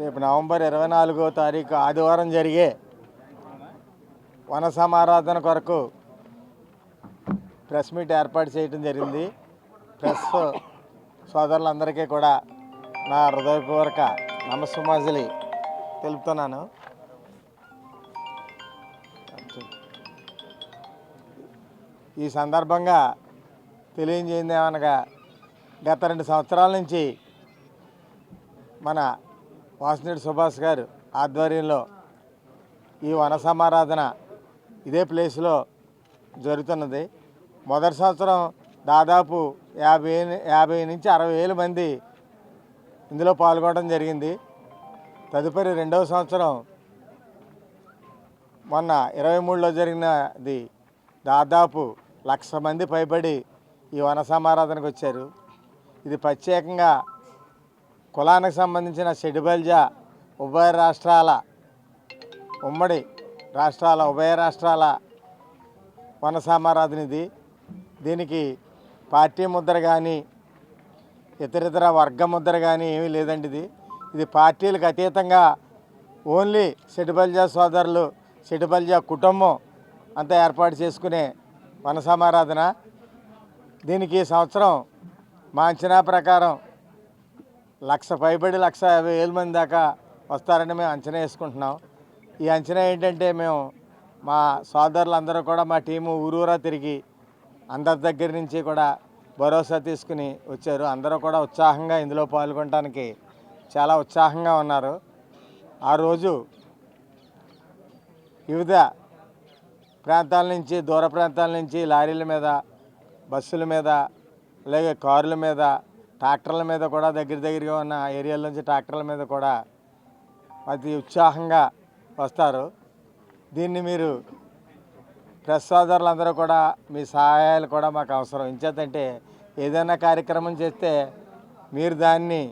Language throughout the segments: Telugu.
రేపు నవంబర్ 24వ తారీఖు ఆదివారం జరిగే వన సమారాధన కొరకు ప్రెస్ మీట్ ఏర్పాటు చేయడం జరిగింది. ప్రెస్ సోదరులందరికీ కూడా నా హృదయపూర్వక నమస్సుమాంజలి తెలుపుతున్నాను. ఈ సందర్భంగా తెలియజేయండి ఏమనగా గత 2 సంవత్సరాల నుంచి మన వాసినేడు సుభాష్ గారు ఆధ్వర్యంలో ఈ వన సమారాధన ఇదే ప్లేస్లో జరుగుతున్నది. మొదటి సంవత్సరం దాదాపు 50 నుంచి 60,000 మంది ఇందులో పాల్గొనడం జరిగింది. తదుపరి 2వ సంవత్సరం మొన్న 23లో జరిగినది దాదాపు 1,00,000 మంది పైబడి ఈ వన సమారాధనకు వచ్చారు. ఇది ప్రత్యేకంగా కులానికి సంబంధించిన షెడ్యూల్జా ఉభయ రాష్ట్రాల వన సమారాధన ఇది. దీనికి పార్టీ ముద్ర కానీ ఇతరితర వర్గ ముద్ర కానీ ఏమీ లేదండి. ఇది పార్టీలకు అతీతంగా ఓన్లీ షెడ్యూల్జా సోదరులు, షెడ్యూల్జా కుటుంబం అంతా ఏర్పాటు చేసుకునే వన సమారాధన. దీనికి ఈ సంవత్సరం మా అంచనా ప్రకారం 1,00,000 పైబడి 1,50,000 మంది దాకా వస్తారని మేము అంచనా వేసుకుంటున్నాం. ఈ అంచనా ఏంటంటే మేము మా సోదరులందరూ కూడా మా టీము ఊరూరా తిరిగి అందరి దగ్గర నుంచి కూడా భరోసా తీసుకుని వచ్చారు. అందరూ కూడా ఉత్సాహంగా ఇందులో పాల్గొనడానికి చాలా ఉత్సాహంగా ఉన్నారు. ఆ రోజు వివిధ ప్రాంతాల నుంచి, దూర ప్రాంతాల నుంచి లారీల మీద, బస్సుల మీద, అలాగే కారుల మీద, ట్రాక్టర్ల మీద కూడా దగ్గరగా ఉన్న ఏరియాల నుంచి ట్రాక్టర్ల మీద కూడా అతి ఉత్సాహంగా వస్తారు. దీన్ని మీరు ప్రెస్ సోదరులందరూ కూడా మీ సహాయాలు కూడా మాకు అవసరం. ఇంచేతంటే ఏదైనా కార్యక్రమం చేస్తే మీరు దాన్ని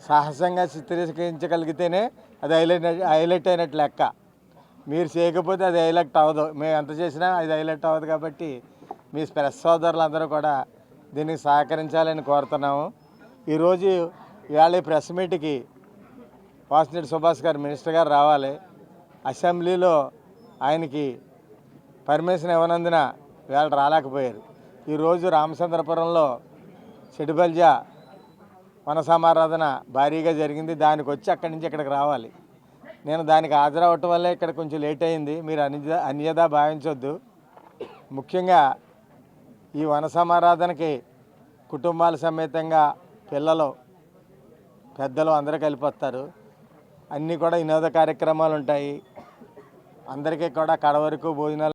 సాహసంగా చిత్రీకరించగలిగితేనే అది హైలైట్ అయినట్టు లెక్క. మీరు చేయకపోతే అది హైలైట్ అవ్వదు. మేము ఎంత చేసినా అది హైలైట్ అవ్వదు. కాబట్టి మీ ప్రెస్ సోదరులందరూ కూడా దీనికి సహకరించాలని కోరుతున్నాము. ఈరోజు ఇవాళ ప్రెస్ మీట్కి వాసినేడు సుభాష్ గారు మినిస్టర్ గారు రావాలి. అసెంబ్లీలో ఆయనకి పర్మిషన్ ఇవ్వనందున ఇవాళ రాలేకపోయారు. ఈరోజు రామచంద్రపురంలో షెడ్యూల్జా వన సమారాధన భారీగా జరిగింది. దానికి వచ్చి అక్కడి నుంచి ఇక్కడికి రావాలి. నేను దానికి హాజరవటం వల్లే ఇక్కడ కొంచెం లేట్ అయింది. మీరు అన్యదా భావించొద్దు. ముఖ్యంగా ఈ వన సమారాధనకి కుటుంబాల సమేతంగా పిల్లలు, పెద్దలు అందరూ కలిపి వస్తారు. అన్నీ కూడా వినోద కార్యక్రమాలు ఉంటాయి. అందరికీ కూడా కడ వరకు భోజనాలు